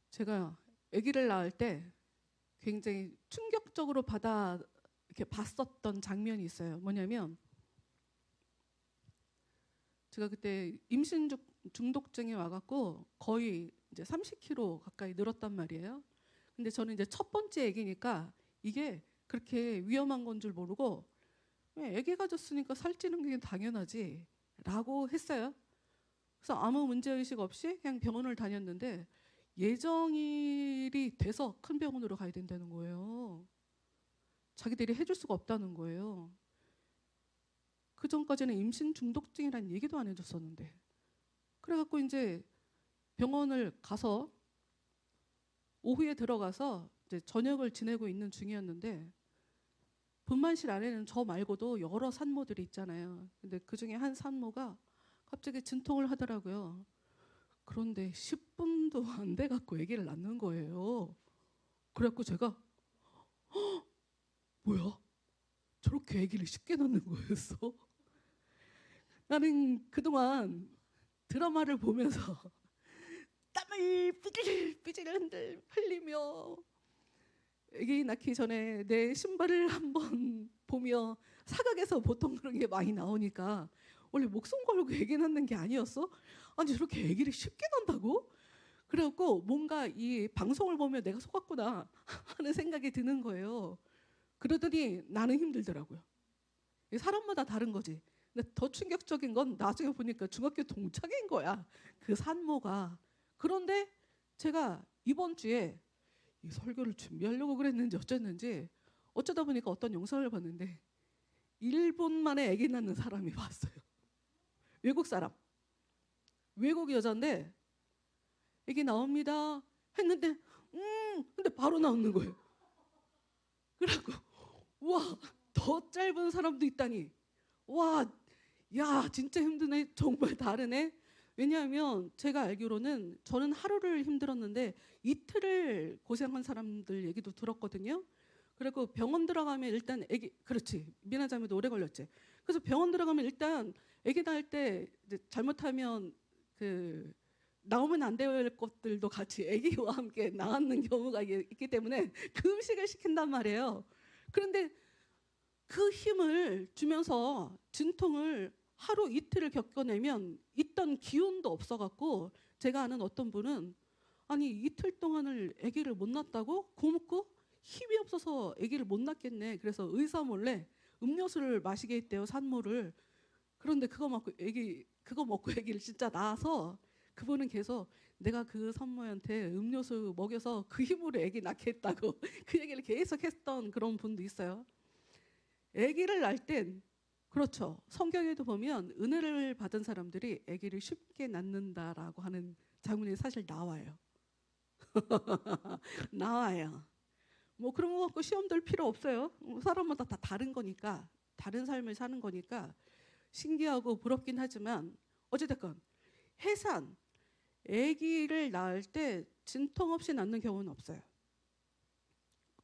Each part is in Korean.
제가 아기를 낳을 때 굉장히 충격적으로 이렇게 봤었던 장면이 있어요. 뭐냐면 제가 그때 임신 중독증이 와갖고 거의 이제 30kg 가까이 늘었단 말이에요. 근데 저는 이제 첫 번째 아기니까 이게 그렇게 위험한 건 줄 모르고 아기 가졌으니까 살찌는 게 당연하지 라고 했어요. 그래서 아무 문제의식 없이 그냥 병원을 다녔는데 예정일이 돼서 큰 병원으로 가야 된다는 거예요. 자기들이 해줄 수가 없다는 거예요. 그 전까지는 임신 중독증이라는 얘기도 안 해줬었는데. 그래갖고 이제 병원을 가서 오후에 들어가서 이제 저녁을 지내고 있는 중이었는데 분만실 안에는 저 말고도 여러 산모들이 있잖아요. 근데 그 중에 한 산모가 갑자기 진통을 하더라고요. 그런데 10분도 안 돼갖고 아기를 낳는 거예요. 그래갖고 제가 뭐야? 저렇게 아기를 쉽게 낳는 거였어? 나는 그동안 드라마를 보면서 땀을 삐질삐질 흘리며 아기 낳기 전에 내 신발을 한번 보며 사각에서 보통 그런 게 많이 나오니까 원래 목숨 걸고 아기 낳는 게 아니었어? 아니 저렇게 아기를 쉽게 낳는다고? 그래갖고 뭔가 이 방송을 보며 내가 속았구나 하는 생각이 드는 거예요. 그러더니 나는 힘들더라고요. 사람마다 다른 거지. 근데 더 충격적인 건 나중에 보니까 중학교 동창인 거야. 그 산모가. 그런데 제가 이번 주에 이 설교를 준비하려고 그랬는지 어쨌는지 어쩌다 보니까 어떤 영상을 봤는데 1분 만에 아기 낳는 사람이 봤어요. 외국 사람. 외국 여자인데 아기 나옵니다 했는데 근데 바로 나오는 거예요. 그래갖고 와, 더 짧은 사람도 있다니. 와, 야, 진짜 힘드네. 정말 다르네. 왜냐하면 제가 알기로는 저는 하루를 힘들었는데 이틀을 고생한 사람들 얘기도 들었거든요. 그리고 병원 들어가면 일단 그렇지. 미나자매도 오래 걸렸지. 그래서 병원 들어가면 일단 아기 낳을 때 이제 잘못하면 나오면 안 될 것들도 같이 아기와 함께 나왔는 경우가 있기 때문에 그 음식을 시킨단 말이에요. 그런데 그 힘을 주면서 진통을 하루 이틀을 겪어내면 있던 기운도 없어갖고 제가 아는 어떤 분은 아니 이틀 동안을 아기를 못 낳았다고? 굶고 힘이 없어서 아기를 못 낳겠네. 그래서 의사 몰래 음료수를 마시게 했대요, 산모를. 그런데 그거 먹고 아기를 진짜 낳아서 그분은 계속 내가 그 산모한테 음료수 먹여서 그 힘으로 아기 낳게 했다고 그 얘기를 계속 했던 그런 분도 있어요. 아기를 낳을 땐 그렇죠. 성경에도 보면 은혜를 받은 사람들이 아기를 쉽게 낳는다라고 하는 장면이 사실 나와요. 나와요. 뭐 그런 거 갖고 시험 들 필요 없어요. 사람마다 다 다른 거니까, 다른 삶을 사는 거니까 신기하고 부럽긴 하지만 어찌됐건 해산, 아기를 낳을 때 진통 없이 낳는 경우는 없어요.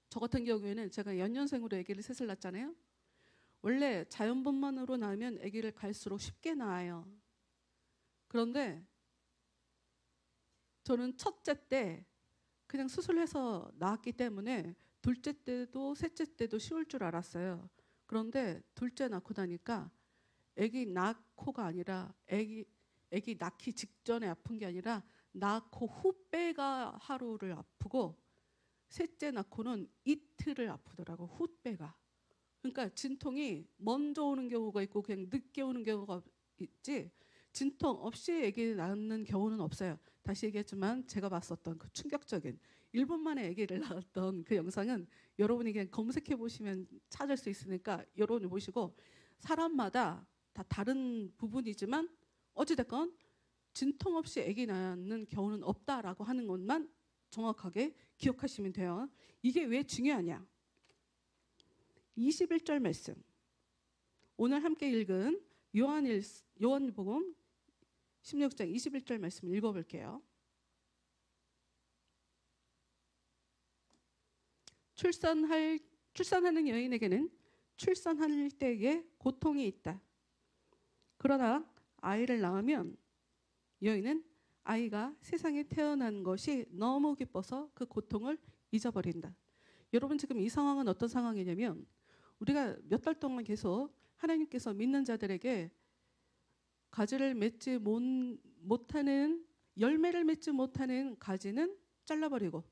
저 같은 경우에는 제가 연년생으로 아기를 셋을 낳았잖아요. 원래 자연분만으로 낳으면 아기를 갈수록 쉽게 낳아요. 그런데 저는 첫째 때 그냥 수술해서 낳았기 때문에 둘째 때도 셋째 때도 쉬울 줄 알았어요. 그런데 둘째 낳고 나니까 아기 낳고가 아니라 아기 낳기 직전에 아픈 게 아니라 낳고 후배가 하루를 아프고 셋째 낳고는 이틀을 아프더라고, 후배가. 그러니까 진통이 먼저 오는 경우가 있고 그냥 늦게 오는 경우가 있지 진통 없이 아기 낳는 경우는 없어요. 다시 얘기했지만 제가 봤었던 그 충격적인 1분 만에 아기를 낳았던 그 영상은 여러분이 그냥 검색해 보시면 찾을 수 있으니까 여러분이 보시고 사람마다 다 다른 부분이지만 어찌됐건 진통 없이 아기 낳는 경우는 없다라고 하는 것만 정확하게 기억하시면 돼요. 이게 왜 중요하냐? 21절 말씀. 오늘 함께 읽은 요한복음 16장 21절 말씀 읽어볼게요. 출산하는 여인에게는 출산할 때에 고통이 있다. 그러나 아이를 낳으면 여인은 아이가 세상에 태어난 것이 너무 기뻐서 그 고통을 잊어버린다. 여러분 지금 이 상황은 어떤 상황이냐면 우리가 몇 달 동안 계속 하나님께서 믿는 자들에게 가지를 맺지 못하는 열매를 맺지 못하는 가지는 잘라버리고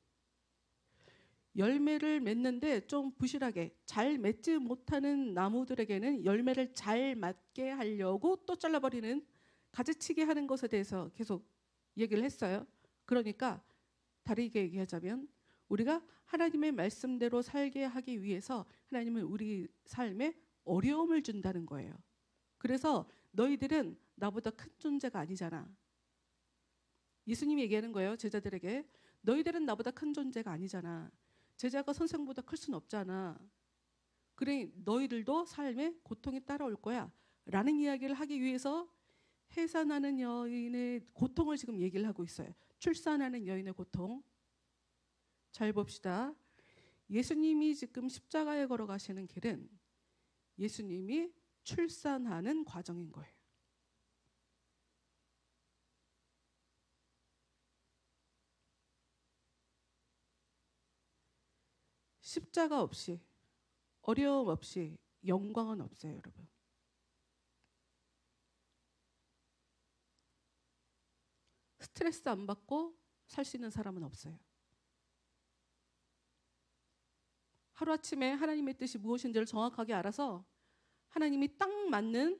열매를 맺는데 좀 부실하게 잘 맺지 못하는 나무들에게는 열매를 잘 맺게 하려고 또 잘라버리는 가지치기 하는 것에 대해서 계속 얘기를 했어요. 그러니까 다르게 얘기하자면 우리가 하나님의 말씀대로 살게 하기 위해서 하나님은 우리 삶에 어려움을 준다는 거예요. 그래서 너희들은 나보다 큰 존재가 아니잖아. 예수님이 얘기하는 거예요. 제자들에게. 너희들은 나보다 큰 존재가 아니잖아. 제자가 선생보다 클 수는 없잖아. 그래 너희들도 삶에 고통이 따라올 거야. 라는 이야기를 하기 위해서 해산하는 여인의 고통을 지금 얘기를 하고 있어요. 출산하는 여인의 고통. 잘 봅시다. 예수님이 지금 십자가에 걸어가시는 길은 예수님이 출산하는 과정인 거예요. 십자가 없이 어려움 없이 영광은 없어요, 여러분. 스트레스 안 받고 살 수 있는 사람은 없어요. 하루아침에 하나님의 뜻이 무엇인지를 정확하게 알아서 하나님이 딱 맞는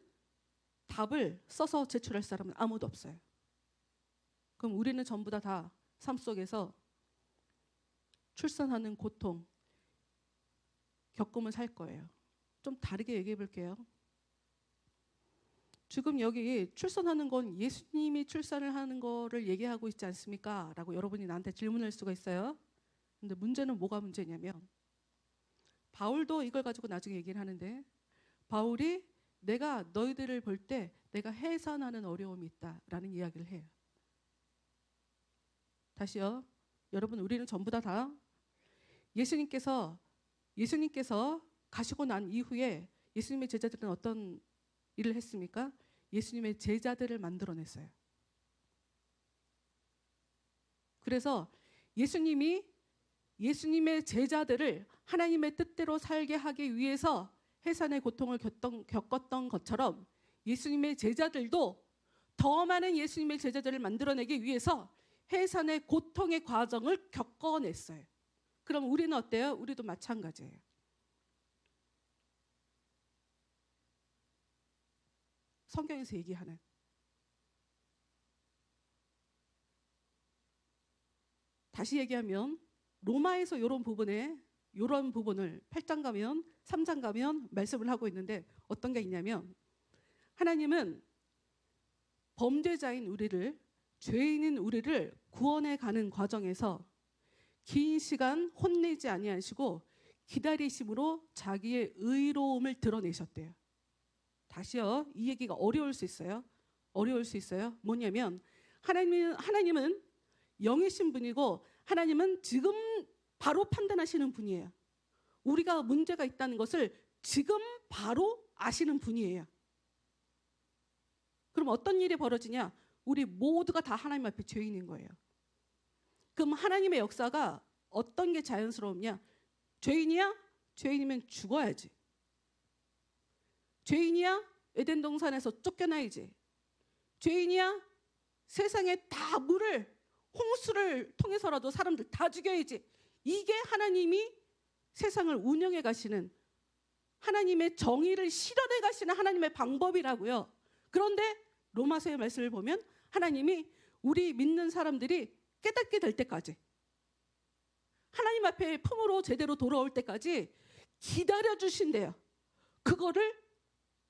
답을 써서 제출할 사람은 아무도 없어요. 그럼 우리는 전부 다 삶 속에서 출산하는 고통 겪으면 살 거예요. 좀 다르게 얘기해 볼게요. 지금 여기 출산하는 건 예수님이 출산을 하는 거를 얘기하고 있지 않습니까? 라고 여러분이 나한테 질문할 수가 있어요. 근데 문제는 뭐가 문제냐면 바울도 이걸 가지고 나중에 얘기를 하는데 바울이 내가 너희들을 볼 때 내가 해산하는 어려움이 있다라는 이야기를 해요. 다시요. 여러분 우리는 전부 다 예수님께서 가시고 난 이후에 예수님의 제자들은 어떤 일을 했습니까? 예수님의 제자들을 만들어냈어요. 그래서 예수님의 제자들을 하나님의 뜻대로 살게 하기 위해서 해산의 고통을 겪었던 것처럼 예수님의 제자들도 더 많은 예수님의 제자들을 만들어내기 위해서 해산의 고통의 과정을 겪어냈어요. 그럼 우리는 어때요? 우리도 마찬가지예요. 성경에서 얘기하는 다시 얘기하면 로마에서 이런 부분을 8장 가면 3장 가면 말씀을 하고 있는데 어떤 게 있냐면 하나님은 범죄자인 우리를 죄인인 우리를 구원해 가는 과정에서 긴 시간 혼내지 아니하시고 기다리심으로 자기의 의로움을 드러내셨대요. 다시요. 이 얘기가 어려울 수 있어요. 뭐냐면 하나님은 영이신 분이고 하나님은 지금 바로 판단하시는 분이에요. 우리가 문제가 있다는 것을 지금 바로 아시는 분이에요. 그럼 어떤 일이 벌어지냐? 우리 모두가 다 하나님 앞에 죄인인 거예요. 그럼 하나님의 역사가 어떤 게 자연스러우냐? 죄인이야? 죄인이면 죽어야지. 죄인이야? 에덴 동산에서 쫓겨나야지. 죄인이야? 세상에 다 홍수를 통해서라도 사람들 다 죽여야지. 이게 하나님이 세상을 운영해 가시는 하나님의 정의를 실현해 가시는 하나님의 방법이라고요. 그런데 로마서의 말씀을 보면 하나님이 우리 믿는 사람들이 깨닫게 될 때까지 하나님 앞에 품으로 제대로 돌아올 때까지 기다려주신대요. 그거를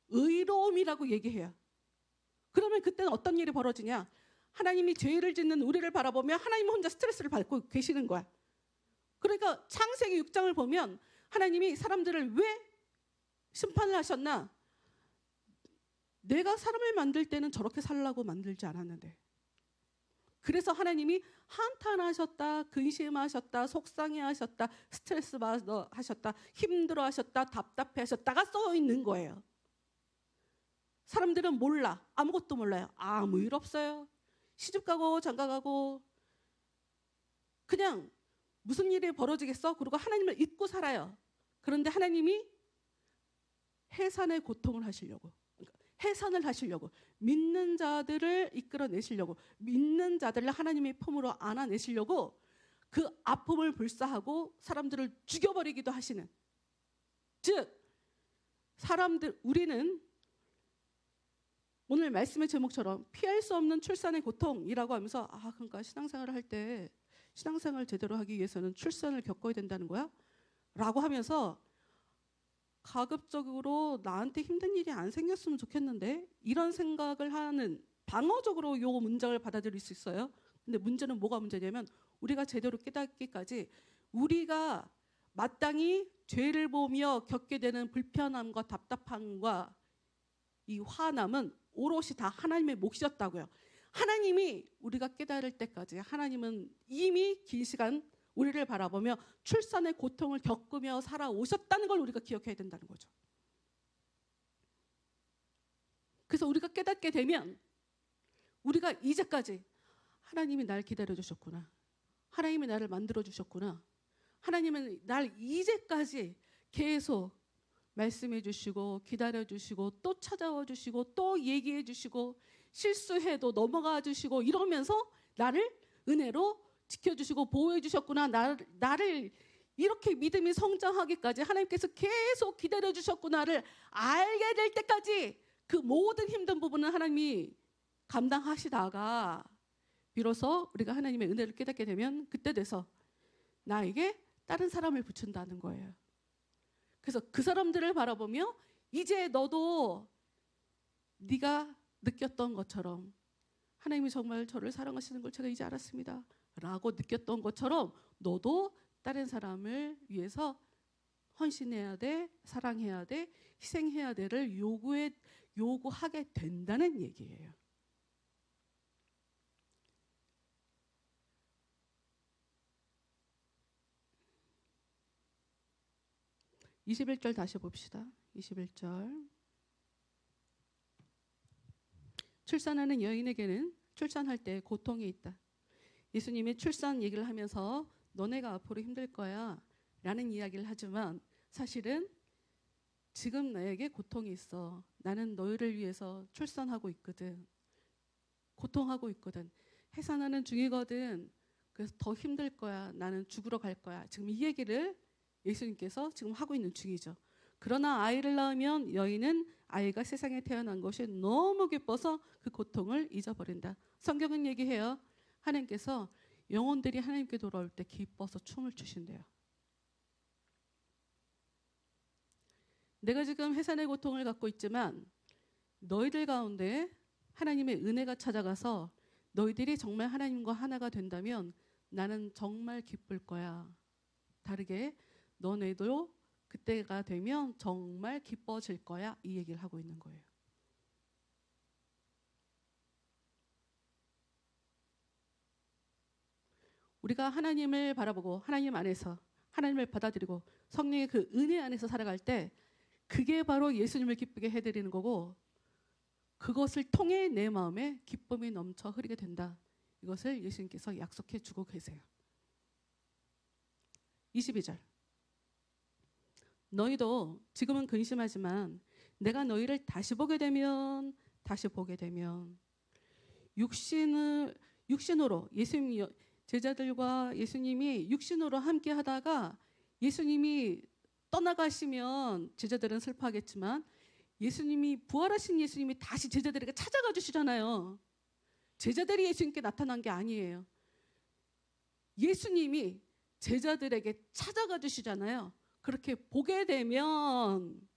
의로움이라고 얘기해요. 그러면 그때는 어떤 일이 벌어지냐? 하나님이 죄를 짓는 우리를 바라보며 하나님 혼자 스트레스를 받고 계시는 거야. 그러니까 창세기 6장을 보면 하나님이 사람들을 왜 심판을 하셨나? 내가 사람을 만들 때는 저렇게 살라고 만들지 않았는데. 그래서 하나님이 한탄하셨다, 근심하셨다, 속상해하셨다, 스트레스 받으셨다, 힘들어하셨다, 답답해하셨다가 써 있는 거예요. 사람들은 몰라. 아무것도 몰라요. 아무 일 없어요. 시집가고 장가가고 그냥 무슨 일이 벌어지겠어? 그리고 하나님을 잊고 살아요. 그런데 하나님이 해산의 고통을 하시려고, 그러니까 해산을 하시려고, 믿는 자들을 이끌어내시려고, 믿는 자들을 하나님의 품으로 안아내시려고 그 아픔을 불사하고 사람들을 죽여버리기도 하시는, 즉 우리는 오늘 말씀의 제목처럼 피할 수 없는 출산의 고통이라고 하면서 그러니까 신앙생활을 할 때 신앙생활 제대로 하기 위해서는 출산을 겪어야 된다는 거야? 라고 하면서 가급적으로 나한테 힘든 일이 안 생겼으면 좋겠는데 이런 생각을 하는, 방어적으로 요 문장을 받아들일 수 있어요. 근데 문제는 뭐가 문제냐면 우리가 제대로 깨닫기까지 우리가 마땅히 죄를 보며 겪게 되는 불편함과 답답함과 이 화남은 오롯이 다 하나님의 몫이었다고요. 하나님이 우리가 깨달을 때까지 하나님은 이미 긴 시간 우리를 바라보며 출산의 고통을 겪으며 살아오셨다는 걸 우리가 기억해야 된다는 거죠. 그래서 우리가 깨닫게 되면 우리가 이제까지 하나님이 날 기다려주셨구나, 하나님이 나를 만들어주셨구나, 하나님은 날 이제까지 계속 말씀해 주시고 기다려 주시고 또 찾아와 주시고 또 얘기해 주시고 실수해도 넘어가 주시고 이러면서 나를 은혜로 지켜주시고 보호해 주셨구나, 나를 이렇게 믿음이 성장하기까지 하나님께서 계속 기다려 주셨구나를 알게 될 때까지 그 모든 힘든 부분은 하나님이 감당하시다가 비로소 우리가 하나님의 은혜를 깨닫게 되면 그때 돼서 나에게 다른 사람을 붙인다는 거예요. 그래서 그 사람들을 바라보며 이제 너도 네가 느꼈던 것처럼 하나님이 정말 저를 사랑하시는 걸 제가 이제 알았습니다 라고 느꼈던 것처럼 너도 다른 사람을 위해서 헌신해야 돼, 사랑해야 돼, 희생해야 돼를 요구하게 된다는 얘기예요. (21절) 다시 봅시다. 21절. 출산하는 여인에게는 출산할 때 고통이 있다. 예수님이 출산 얘기를 하면서 너네가 앞으로 힘들 거야 라는 이야기를 하지만 사실은 지금 나에게 고통이 있어. 나는 너희를 위해서 출산하고 있거든. 고통하고 있거든. 해산하는 중이거든. 그래서 더 힘들 거야. 나는 죽으러 갈 거야. 지금 이 얘기를 예수님께서 지금 하고 있는 중이죠. 그러나 아이를 낳으면 여인은 아이가 세상에 태어난 것이 너무 기뻐서 그 고통을 잊어버린다. 성경은 얘기해요. 하나님께서 영혼들이 하나님께 돌아올 때 기뻐서 춤을 추신대요. 내가 지금 해산의 고통을 갖고 있지만 너희들 가운데 하나님의 은혜가 찾아가서 너희들이 정말 하나님과 하나가 된다면 나는 정말 기쁠 거야. 다르게 너네도 그때가 되면 정말 기뻐질 거야. 이 얘기를 하고 있는 거예요. 우리가 하나님을 바라보고 하나님 안에서 하나님을 받아들이고 성령의 그 은혜 안에서 살아갈 때 그게 바로 예수님을 기쁘게 해드리는 거고 그것을 통해 내 마음에 기쁨이 넘쳐 흐르게 된다. 이것을 예수님께서 약속해 주고 계세요. 22절. 너희도 지금은 근심하지만 내가 너희를 다시 보게 되면 육신으로 예수님 제자들과 예수님이 육신으로 함께 하다가 예수님이 떠나가시면 제자들은 슬퍼하겠지만 예수님이 부활하신 예수님이 다시 제자들에게 찾아가 주시잖아요. 제자들이 예수님께 나타난 게 아니에요. 예수님이 제자들에게 찾아가 주시잖아요. 그렇게 보게 되면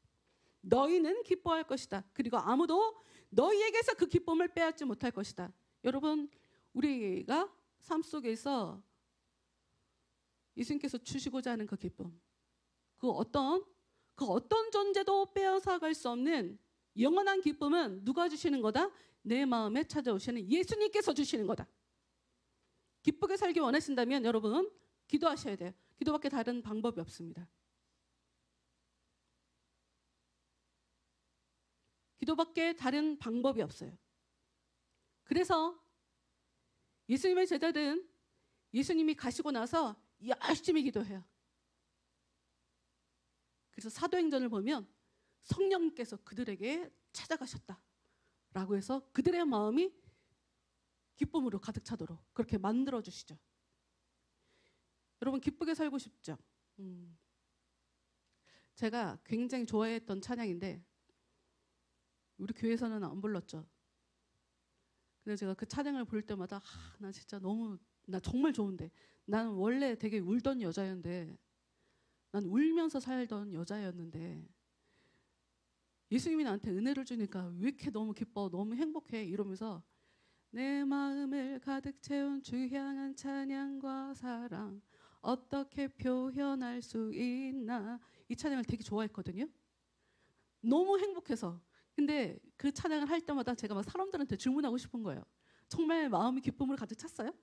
너희는 기뻐할 것이다. 그리고 아무도 너희에게서 그 기쁨을 빼앗지 못할 것이다. 여러분, 우리가 삶 속에서 예수님께서 주시고자 하는 그 기쁨, 그 어떤 존재도 빼앗아갈 수 없는 영원한 기쁨은 누가 주시는 거다? 내 마음에 찾아오시는 예수님께서 주시는 거다. 기쁘게 살기 원하신다면 여러분 기도하셔야 돼요. 기도밖에 다른 방법이 없습니다. 기도밖에 다른 방법이 없어요. 그래서 예수님의 제자들은 예수님이 가시고 나서 열심히 기도해요. 그래서 사도행전을 보면 성령께서 그들에게 찾아가셨다라고 해서 그들의 마음이 기쁨으로 가득 차도록 그렇게 만들어 주시죠. 여러분 기쁘게 살고 싶죠? 제가 굉장히 좋아했던 찬양인데 우리 교회에서는 안 불렀죠. 근데 제가 그 찬양을 부를 때마다 나 진짜 나 정말 좋은데, 나는 원래 되게 울던 여자였는데, 난 울면서 살던 여자였는데 예수님이 나한테 은혜를 주니까 왜 이렇게 너무 기뻐, 너무 행복해 이러면서 내 마음을 가득 채운 주 향한 찬양과 사랑 어떻게 표현할 수 있나, 이 찬양을 되게 좋아했거든요. 너무 행복해서. 근데 그 찬양을 할 때마다 제가 막 사람들한테 질문하고 싶은 거예요. 정말 마음이 기쁨으로 가득 찼어요?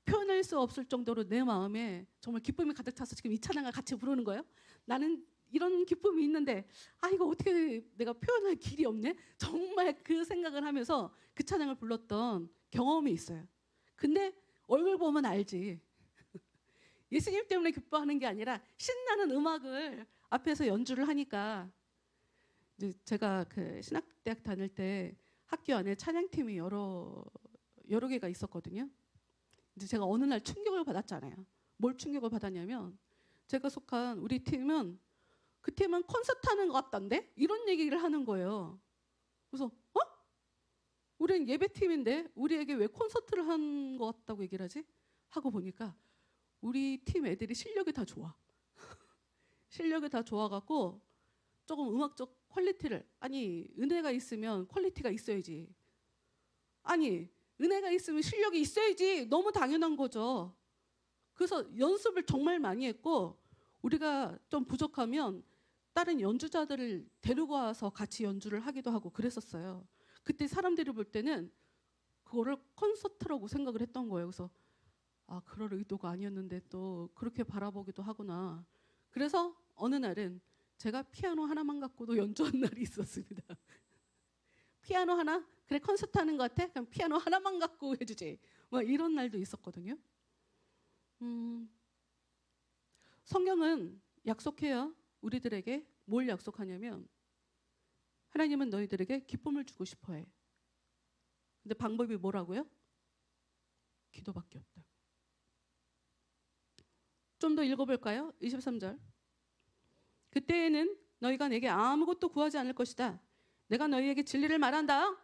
표현할 수 없을 정도로 내 마음에 정말 기쁨이 가득 차서 지금 이 찬양을 같이 부르는 거예요? 나는 이런 기쁨이 있는데 이거 어떻게 내가 표현할 길이 없네? 정말 그 생각을 하면서 그 찬양을 불렀던 경험이 있어요. 근데 얼굴 보면 알지. 예수님 때문에 기뻐하는 게 아니라 신나는 음악을 앞에서 연주를 하니까. 이제 제가 그 신학대학 다닐 때 학교 안에 찬양팀이 여러 개가 있었거든요. 이제 제가 어느 날 충격을 받았잖아요. 뭘 충격을 받았냐면 제가 속한 우리 팀은 그 팀은 콘서트 하는 것 같던데? 이런 얘기를 하는 거예요. 그래서 우리는 예배팀인데 우리에게 왜 콘서트를 한 것 같다고 얘기를 하지? 하고 보니까 우리 팀 애들이 실력이 다 좋아. 실력이 다 좋아갖고 조금 음악적 퀄리티를, 은혜가 있으면 퀄리티가 있어야지. 은혜가 있으면 실력이 있어야지. 너무 당연한 거죠. 그래서 연습을 정말 많이 했고, 우리가 좀 부족하면 다른 연주자들을 데리고 와서 같이 연주를 하기도 하고 그랬었어요. 그때 사람들이 볼 때는 그거를 콘서트라고 생각을 했던 거예요. 그래서 그럴 의도가 아니었는데 또 그렇게 바라보기도 하구나. 그래서 어느 날은 제가 피아노 하나만 갖고도 연주한 날이 있었습니다. 피아노 하나? 그래, 콘서트 하는 것 같아? 그럼 피아노 하나만 갖고 해주지. 이런 날도 있었거든요. 성경은 약속해요. 우리들에게 뭘 약속하냐면 하나님은 너희들에게 기쁨을 주고 싶어 해. 근데 방법이 뭐라고요? 기도밖에 없다. 좀 더 읽어볼까요? 23절. 그때에는 너희가 내게 아무것도 구하지 않을 것이다. 내가 너희에게 진리를 말한다.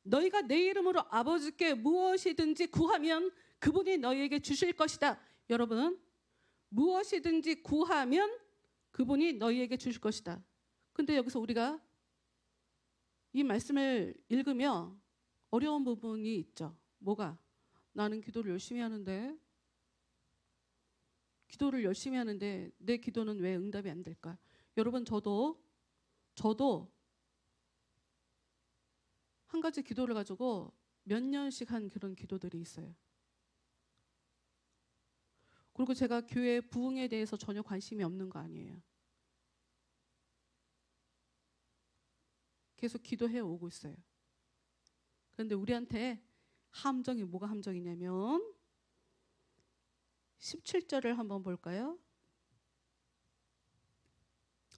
너희가 내 이름으로 아버지께 무엇이든지 구하면 그분이 너희에게 주실 것이다. 여러분, 무엇이든지 구하면 그분이 너희에게 주실 것이다. 근데 여기서 우리가 이 말씀을 읽으며 어려운 부분이 있죠. 뭐가? 나는 기도를 열심히 하는데 내 기도는 왜 응답이 안 될까? 여러분, 저도 한 가지 기도를 가지고 몇 년씩 한 그런 기도들이 있어요. 그리고 제가 교회 부흥에 대해서 전혀 관심이 없는 거 아니에요. 계속 기도해 오고 있어요. 그런데 우리한테 함정이 뭐가 함정이냐면 17절을 한번 볼까요?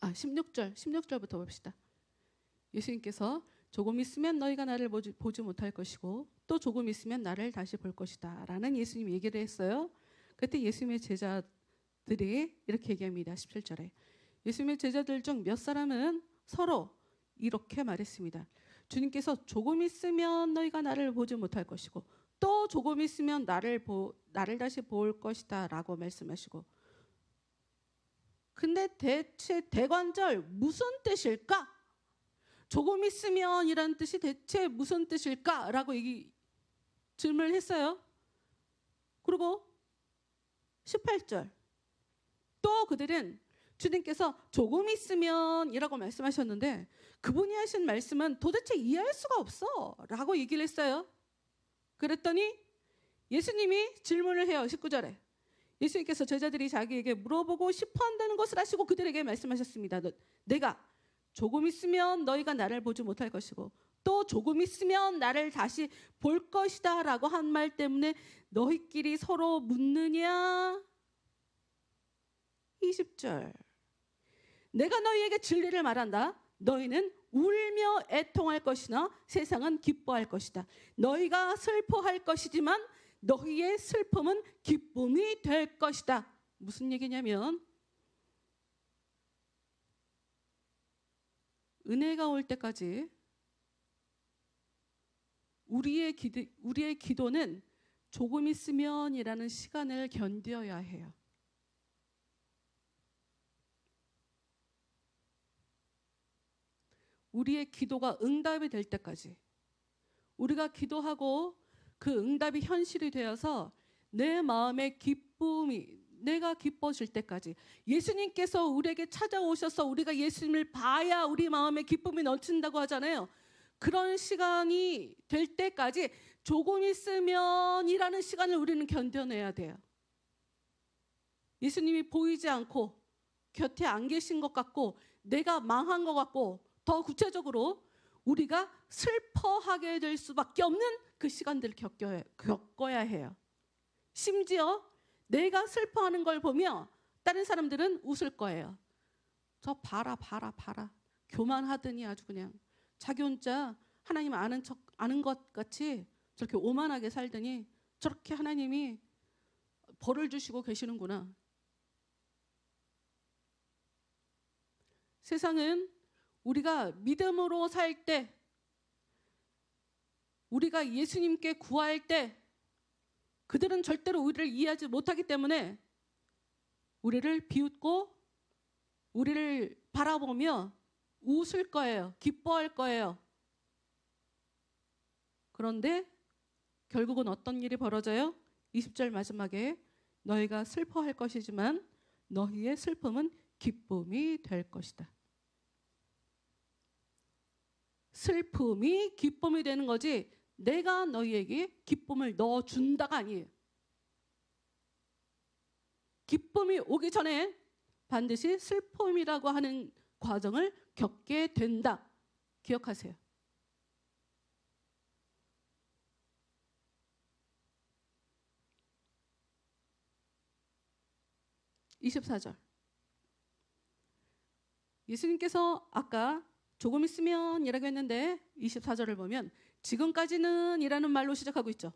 16절부터 봅시다. 예수님께서 조금 있으면 너희가 나를 보지 못할 것이고 또 조금 있으면 나를 다시 볼 것이다 라는 예수님이 얘기를 했어요. 그때 예수님의 제자들이 이렇게 얘기합니다. 17절에 예수님의 제자들 중 몇 사람은 서로 이렇게 말했습니다. 주님께서 조금 있으면 너희가 나를 보지 못할 것이고 또 조금 있으면 나를 다시 볼 것이다 라고 말씀하시고, 근데 대체 대관절 무슨 뜻일까? 조금 있으면 이라는 뜻이 대체 무슨 뜻일까? 라고 질문을 했어요. 그리고 18절 또 그들은 주님께서 조금 있으면 이라고 말씀하셨는데 그분이 하신 말씀은 도대체 이해할 수가 없어 라고 얘기를 했어요. 그랬더니 예수님이 질문을 해요. 19절에 예수님께서 제자들이 자기에게 물어보고 싶어 한다는 것을 아시고 그들에게 말씀하셨습니다. 내가 조금 있으면 너희가 나를 보지 못할 것이고 또 조금 있으면 나를 다시 볼 것이다 라고 한 말 때문에 너희끼리 서로 묻느냐? 20절. 내가 너희에게 진리를 말한다. 너희는 울며 애통할 것이나 세상은 기뻐할 것이다. 너희가 슬퍼할 것이지만 너희의 슬픔은 기쁨이 될 것이다. 무슨 얘기냐면 은혜가 올 때까지 우리의 기도는 조금 있으면이라는 시간을 견뎌야 해요. 우리의 기도가 응답이 될 때까지, 우리가 기도하고 그 응답이 현실이 되어서 내 마음의 기쁨이, 내가 기뻐질 때까지, 예수님께서 우리에게 찾아오셔서 우리가 예수님을 봐야 우리 마음에 기쁨이 넘친다고 하잖아요. 그런 시간이 될 때까지 조금 있으면이라는 시간을 우리는 견뎌내야 돼요. 예수님이 보이지 않고 곁에 안 계신 것 같고 내가 망한 것 같고, 더 구체적으로 우리가 슬퍼하게 될 수밖에 없는 그 시간들을 겪어야 해요. 심지어 내가 슬퍼하는 걸 보며 다른 사람들은 웃을 거예요. 저 봐라. 교만하더니 아주 그냥 자기 혼자 하나님 아는 것 같이 저렇게 오만하게 살더니 저렇게 하나님이 벌을 주시고 계시는구나. 세상은 우리가 믿음으로 살 때, 우리가 예수님께 구할 때 그들은 절대로 우리를 이해하지 못하기 때문에 우리를 비웃고 우리를 바라보며 웃을 거예요. 기뻐할 거예요. 그런데 결국은 어떤 일이 벌어져요? 20절 마지막에 너희가 슬퍼할 것이지만 너희의 슬픔은 기쁨이 될 것이다. 슬픔이 기쁨이 되는 거지 내가 너희에게 기쁨을 넣어준다가 아니에요. 기쁨이 오기 전에 반드시 슬픔이라고 하는 과정을 겪게 된다. 기억하세요. (24절) 예수님께서 아까 조금 있으면 이라고 했는데 24절을 보면 지금까지는 이라는 말로 시작하고 있죠.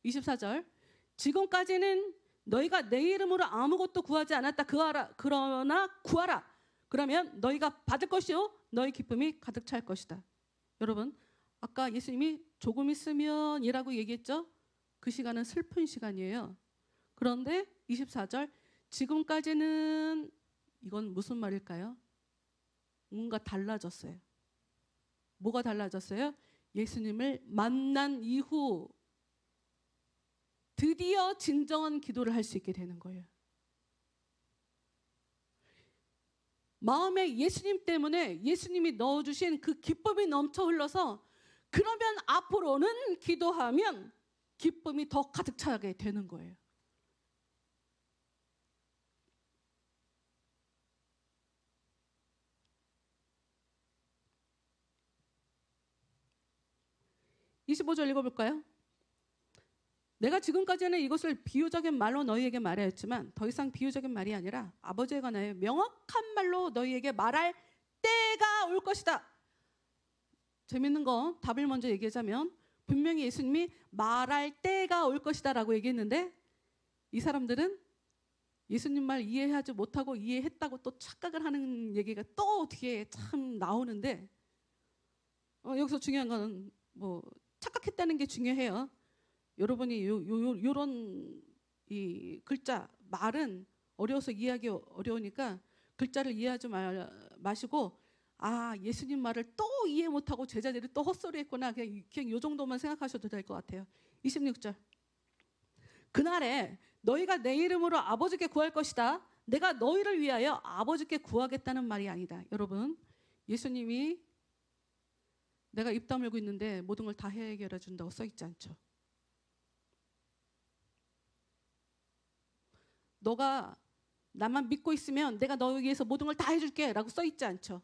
24절 지금까지는 너희가 내 이름으로 아무것도 구하지 않았다. 그러나 구하라. 그러면 너희가 받을 것이요 너희 기쁨이 가득 찰 것이다. 여러분, 아까 예수님이 조금 있으면 이라고 얘기했죠. 그 시간은 슬픈 시간이에요. 그런데 24절 지금까지는, 이건 무슨 말일까요? 뭔가 달라졌어요. 뭐가 달라졌어요? 예수님을 만난 이후 드디어 진정한 기도를 할 수 있게 되는 거예요. 마음에 예수님 때문에 예수님이 넣어주신 그 기쁨이 넘쳐 흘러서 그러면 앞으로는 기도하면 기쁨이 더 가득 차게 되는 거예요. (25절) 읽어볼까요? 내가 지금까지는 이것을 비유적인 말로 너희에게 말하였지만 더 이상 비유적인 말이 아니라 아버지에 관하여 명확한 말로 너희에게 말할 때가 올 것이다. 재밌는 거 답을 먼저 얘기하자면 분명히 예수님이 말할 때가 올 것이다 라고 얘기했는데 이 사람들은 예수님 말 이해하지 못하고 이해했다고 또 착각을 하는 얘기가 또 뒤에 참 나오는데 여기서 중요한 건 뭐 착각했다는 게 중요해요. 여러분이 요런 이 글자 말은 어려워서 이해하기 어려우니까 글자를 이해하지 마시고 예수님 말을 또 이해 못하고 제자들이 또 헛소리했구나. 그냥 요 정도만 생각하셔도 될 것 같아요. 26절 그날에 너희가 내 이름으로 아버지께 구할 것이다. 내가 너희를 위하여 아버지께 구하겠다는 말이 아니다. 여러분, 예수님이 내가 입 다물고 있는데 모든 걸 다 해결해 준다고 써있지 않죠. 너가 나만 믿고 있으면 내가 너희 위해서 모든 걸 다 해줄게 라고 써있지 않죠.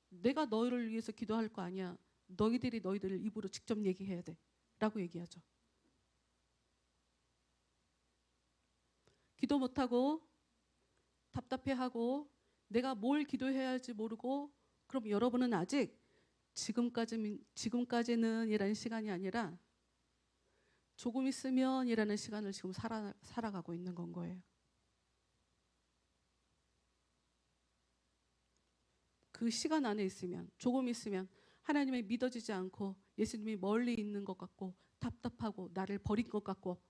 내가 너희를 위해서 기도할 거 아니야. 너희들이 너희들 입으로 직접 얘기해야 돼 라고 얘기하죠. 기도 못하고 답답해하고 내가 뭘 기도해야 할지 모르고, 그럼 여러분은 아직 지금까지는 이라는 시간이 아니라 조금 있으면 이라는 시간을 지금 살아가고 있는 건 거예요. 그 시간 안에 있으면, 조금 있으면 하나님이 믿어지지 않고 예수님이 멀리 있는 것 같고 답답하고 나를 버린 것 같고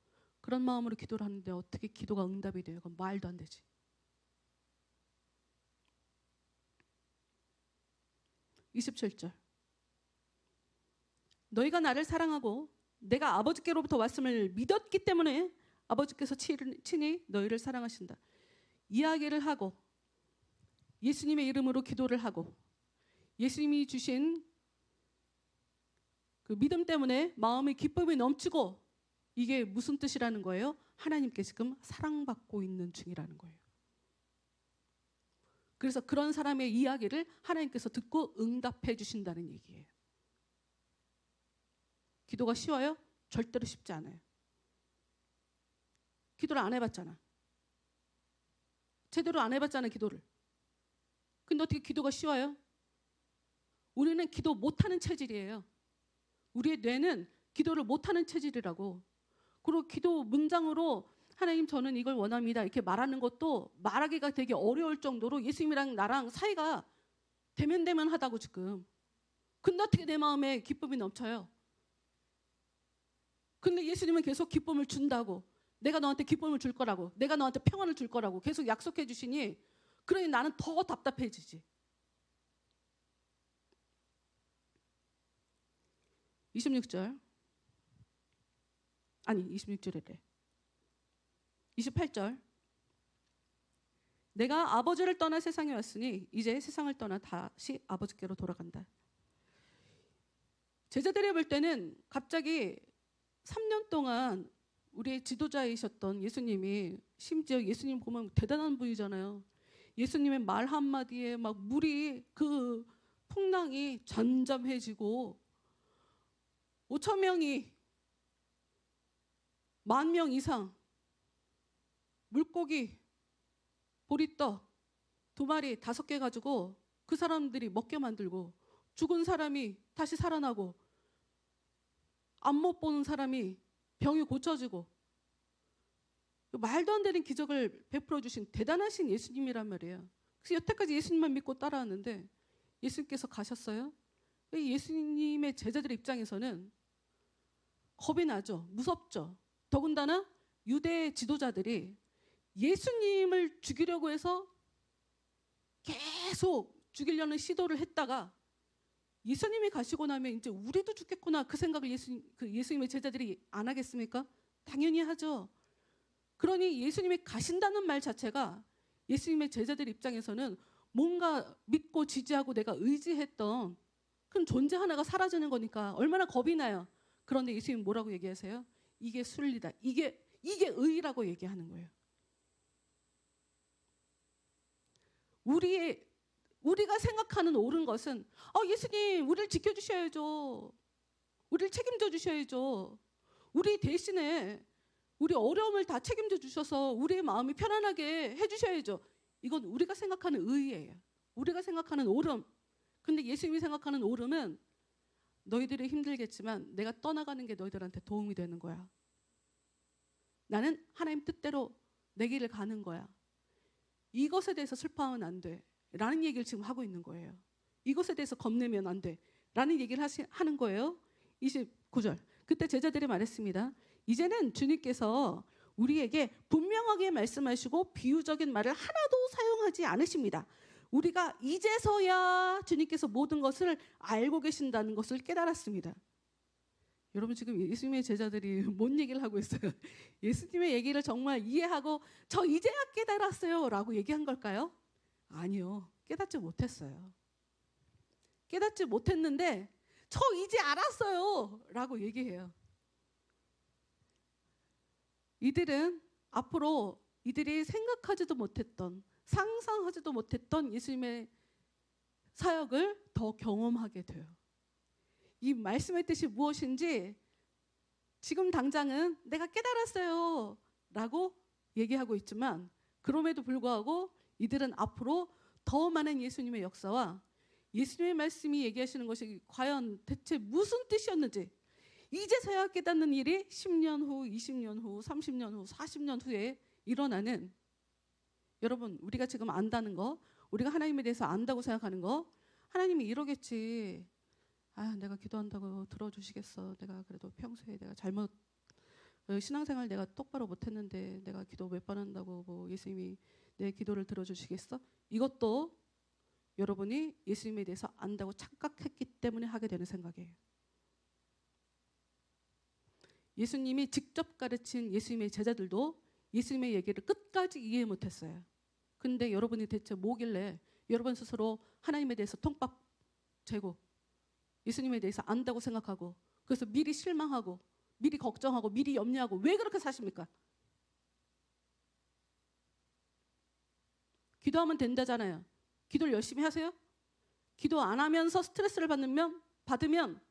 그런 마음으로 기도를 하는데 어떻게 기도가 응답이 돼요? 그건 말도 안 되지. 27절. 너희가 나를 사랑하고 내가 아버지께로부터 왔음을 믿었기 때문에 아버지께서 친히 너희를 사랑하신다. 이야기를 하고 예수님의 이름으로 기도를 하고 예수님이 주신 그 믿음 때문에 마음의 기쁨이 넘치고, 이게 무슨 뜻이라는 거예요? 하나님께 지금 사랑받고 있는 중이라는 거예요. 그래서 그런 사람의 이야기를 하나님께서 듣고 응답해 주신다는 얘기예요. 기도가 쉬워요? 절대로 쉽지 않아요. 기도를 안 해봤잖아. 제대로 안 해봤잖아, 기도를. 근데 어떻게 기도가 쉬워요? 우리는 기도 못하는 체질이에요. 우리의 뇌는 기도를 못하는 체질이라고. 그리고 기도 문장으로 하나님 저는 이걸 원합니다 이렇게 말하는 것도 말하기가 되게 어려울 정도로 예수님이랑 나랑 사이가 대면대면하다고 지금. 근데 어떻게 내 마음에 기쁨이 넘쳐요? 근데 예수님은 계속 기쁨을 준다고, 내가 너한테 기쁨을 줄 거라고, 내가 너한테 평안을 줄 거라고 계속 약속해 주시니, 그러니 나는 더 답답해지지. 26절. 아니 26절이래. 28절. 내가 아버지를 떠나 세상에 왔으니 이제 세상을 떠나 다시 아버지께로 돌아간다. 제자들이 볼 때는 갑자기 3년 동안 우리의 지도자이셨던 예수님이, 심지어 예수님 보면 대단한 분이잖아요. 예수님의 말 한마디에 막 물이, 그 풍랑이 잠잠해지고 5,000명이 10,000명 이상 물고기, 보리떡 2마리 5개 가지고 그 사람들이 먹게 만들고, 죽은 사람이 다시 살아나고, 안 못 보는 사람이 병이 고쳐지고, 말도 안 되는 기적을 베풀어 주신 대단하신 예수님이란 말이에요. 그래서 여태까지 예수님만 믿고 따라왔는데 예수님께서 가셨어요. 예수님의 제자들 입장에서는 겁이 나죠. 무섭죠. 더군다나 유대 지도자들이 예수님을 죽이려고 해서 계속 죽이려는 시도를 했다가 예수님이 가시고 나면 이제 우리도 죽겠구나, 그 생각을 예수님의 제자들이 안 하겠습니까? 당연히 하죠. 그러니 예수님이 가신다는 말 자체가 예수님의 제자들 입장에서는 뭔가 믿고 지지하고 내가 의지했던 그런 존재 하나가 사라지는 거니까 얼마나 겁이 나요. 그런데 예수님 뭐라고 얘기하세요? 이게 순리다. 이게 의라고 얘기하는 거예요. 우리가 생각하는 옳은 것은 예수님 우리를 지켜주셔야죠. 우리를 책임져 주셔야죠. 우리 대신에 우리 어려움을 다 책임져 주셔서 우리의 마음이 편안하게 해주셔야죠. 이건 우리가 생각하는 의예요. 우리가 생각하는 옳음. 근데 예수님이 생각하는 옳음은 너희들이 힘들겠지만 내가 떠나가는 게 너희들한테 도움이 되는 거야. 나는 하나님 뜻대로 내 길을 가는 거야. 이것에 대해서 슬퍼하면 안 돼 라는 얘기를 지금 하고 있는 거예요. 이것에 대해서 겁내면 안 돼 라는 얘기를 하는 거예요. 29절. 그때 제자들이 말했습니다. 이제는 주님께서 우리에게 분명하게 말씀하시고 비유적인 말을 하나도 사용하지 않으십니다. 우리가 이제서야 주님께서 모든 것을 알고 계신다는 것을 깨달았습니다. 여러분 지금 예수님의 제자들이 뭔 얘기를 하고 있어요? 예수님의 얘기를 정말 이해하고 저 이제야 깨달았어요 라고 얘기한 걸까요? 아니요. 깨닫지 못했어요. 깨닫지 못했는데 저 이제 알았어요 라고 얘기해요. 이들은 앞으로 이들이 생각하지도 못했던, 상상하지도 못했던 예수님의 사역을 더 경험하게 돼요. 이 말씀의 뜻이 무엇인지 지금 당장은 내가 깨달았어요 라고 얘기하고 있지만, 그럼에도 불구하고 이들은 앞으로 더 많은 예수님의 역사와 예수님의 말씀이 얘기하시는 것이 과연 대체 무슨 뜻이었는지 이제서야 깨닫는 일이 10년 후, 20년 후, 30년 후, 40년 후에 일어나는, 여러분 우리가 지금 안다는 거, 우리가 하나님에 대해서 안다고 생각하는 거, 하나님이 이러겠지. 내가 기도한다고 들어주시겠어. 내가 그래도 평소에 내가 잘못 신앙생활 내가 똑바로 못했는데 내가 기도 몇 번 한다고 뭐 예수님이 내 기도를 들어주시겠어? 이것도 여러분이 예수님에 대해서 안다고 착각했기 때문에 하게 되는 생각이에요. 예수님이 직접 가르친 예수님의 제자들도 예수님의 얘기를 끝까지 이해 못했어요. 근데 여러분이 대체 뭐길래 여러분 스스로 하나님에 대해서 통박 재고 예수님에 대해서 안다고 생각하고, 그래서 미리 실망하고 미리 걱정하고 미리 염려하고 왜 그렇게 사십니까? 기도하면 된다잖아요. 기도를 열심히 하세요. 기도 안 하면서 스트레스를 받으면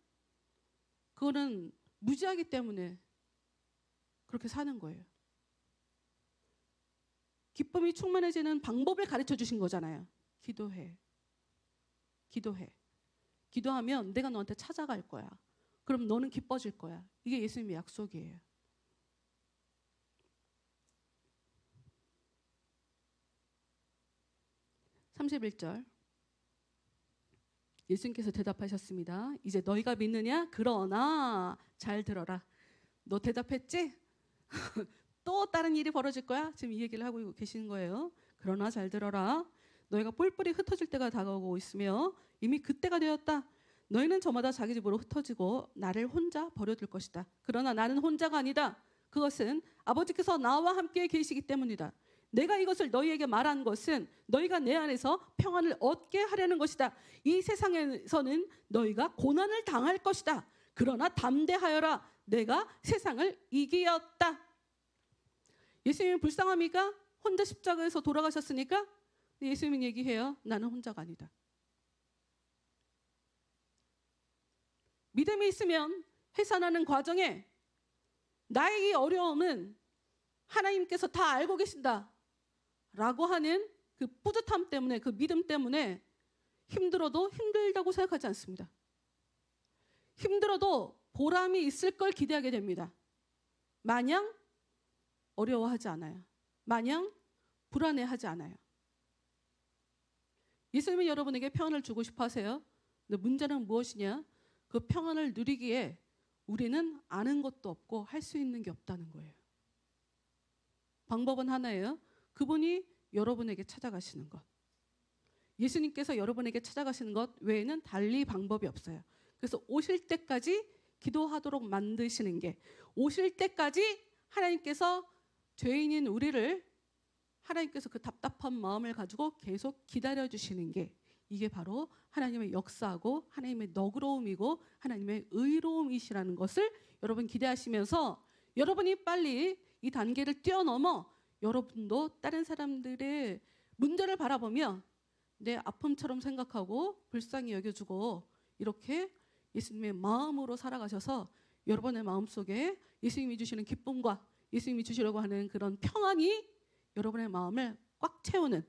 그거는 무지하기 때문에 그렇게 사는 거예요. 기쁨이 충만해지는 방법을 가르쳐 주신 거잖아요. 기도해. 기도하면 내가 너한테 찾아갈 거야. 그럼 너는 기뻐질 거야. 이게 예수님의 약속이에요. (31절) 예수님께서 대답하셨습니다. 이제 너희가 믿느냐? 그러나 잘 들어라. 너 대답했지? 또 다른 일이 벌어질 거야? 지금 이 얘기를 하고 계시는 거예요. 그러나 잘 들어라. 너희가 뿔뿔이 흩어질 때가 다가오고 있으며 이미 그때가 되었다. 너희는 저마다 자기 집으로 흩어지고 나를 혼자 버려둘 것이다. 그러나 나는 혼자가 아니다. 그것은 아버지께서 나와 함께 계시기 때문이다. 내가 이것을 너희에게 말한 것은 너희가 내 안에서 평안을 얻게 하려는 것이다. 이 세상에서는 너희가 고난을 당할 것이다. 그러나 담대하여라. 내가 세상을 이기었다. 예수님이 불쌍합니까? 혼자 십자가에서 돌아가셨으니까? 예수님은 얘기해요. 나는 혼자가 아니다. 믿음이 있으면 해산하는 과정에 나의 이 어려움은 하나님께서 다 알고 계신다 라고 하는 그 뿌듯함 때문에, 그 믿음 때문에 힘들어도 힘들다고 생각하지 않습니다. 힘들어도 보람이 있을 걸 기대하게 됩니다. 마냥 어려워하지 않아요. 마냥 불안해하지 않아요. 예수님은 여러분에게 평안을 주고 싶어 하세요. 근데 문제는 무엇이냐? 그 평안을 누리기에 우리는 아는 것도 없고 할 수 있는 게 없다는 거예요. 방법은 하나예요. 그분이 여러분에게 찾아가시는 것. 예수님께서 여러분에게 찾아가시는 것 외에는 달리 방법이 없어요. 그래서 오실 때까지 기도하도록 만드시는 게, 오실 때까지 하나님께서 죄인인 우리를, 하나님께서 그 답답한 마음을 가지고 계속 기다려주시는 게, 이게 바로 하나님의 역사하고 하나님의 너그러움이고 하나님의 의로움이시라는 것을 여러분 기대하시면서, 여러분이 빨리 이 단계를 뛰어넘어 여러분도 다른 사람들의 문제를 바라보며 내 아픔처럼 생각하고 불쌍히 여겨주고 이렇게 예수님의 마음으로 살아가셔서 여러분의 마음속에 예수님이 주시는 기쁨과 예수님이 주시려고 하는 그런 평안이 여러분의 마음을 꽉 채우는,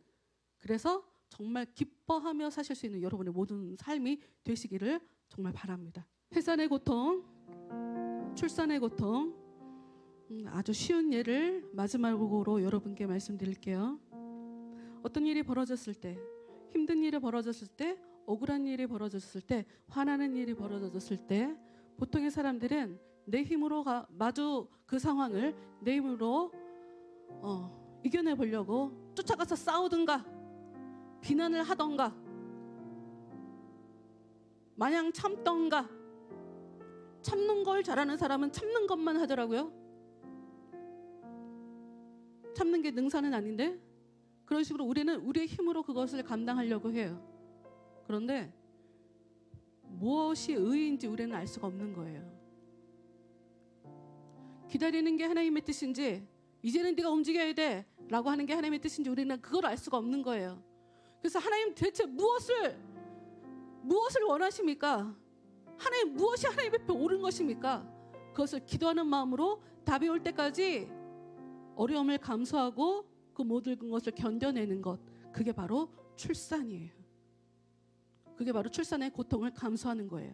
그래서 정말 기뻐하며 사실 수 있는 여러분의 모든 삶이 되시기를 정말 바랍니다. 해산의 고통, 출산의 고통, 아주 쉬운 예를 마지막으로 여러분께 말씀드릴게요. 어떤 일이 벌어졌을 때, 힘든 일이 벌어졌을 때, 억울한 일이 벌어졌을 때, 화나는 일이 벌어졌을 때 보통의 사람들은 내 힘으로 마주 그 상황을 내 힘으로 이겨내 보려고 쫓아가서 싸우든가 비난을 하던가 마냥 참던가, 참는 걸 잘하는 사람은 참는 것만 하더라고요. 참는 게 능사는 아닌데 그런 식으로 우리는 우리의 힘으로 그것을 감당하려고 해요. 그런데 무엇이 의인지 우리는 알 수가 없는 거예요. 기다리는 게 하나님의 뜻인지, 이제는 네가 움직여야 돼 라고 하는 게 하나님의 뜻인지 우리는 그걸 알 수가 없는 거예요. 그래서 하나님 대체 무엇을 원하십니까? 하나님, 무엇이 하나님 앞에 옳은 것입니까? 그것을 기도하는 마음으로 답이 올 때까지 어려움을 감수하고 그 모든 것을 견뎌내는 것, 그게 바로 출산이에요. 그게 바로 출산의 고통을 감수하는 거예요.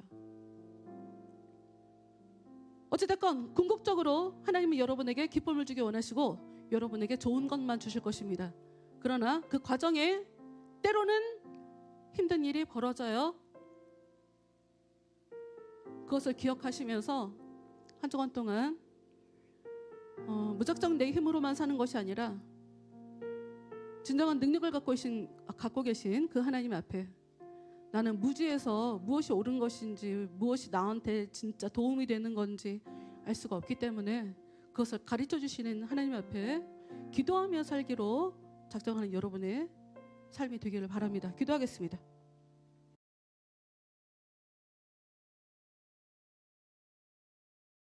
어찌됐건 궁극적으로 하나님은 여러분에게 기쁨을 주기 원하시고 여러분에게 좋은 것만 주실 것입니다. 그러나 그 과정에 때로는 힘든 일이 벌어져요. 그것을 기억하시면서 한 주간 동안 무작정 내 힘으로만 사는 것이 아니라 진정한 능력을 갖고 계신 그 하나님 앞에 나는 무지에서 무엇이 옳은 것인지, 무엇이 나한테 진짜 도움이 되는 건지 알 수가 없기 때문에 그것을 가르쳐 주시는 하나님 앞에 기도하며 살기로 작정하는 여러분의 삶이 되기를 바랍니다. 기도하겠습니다.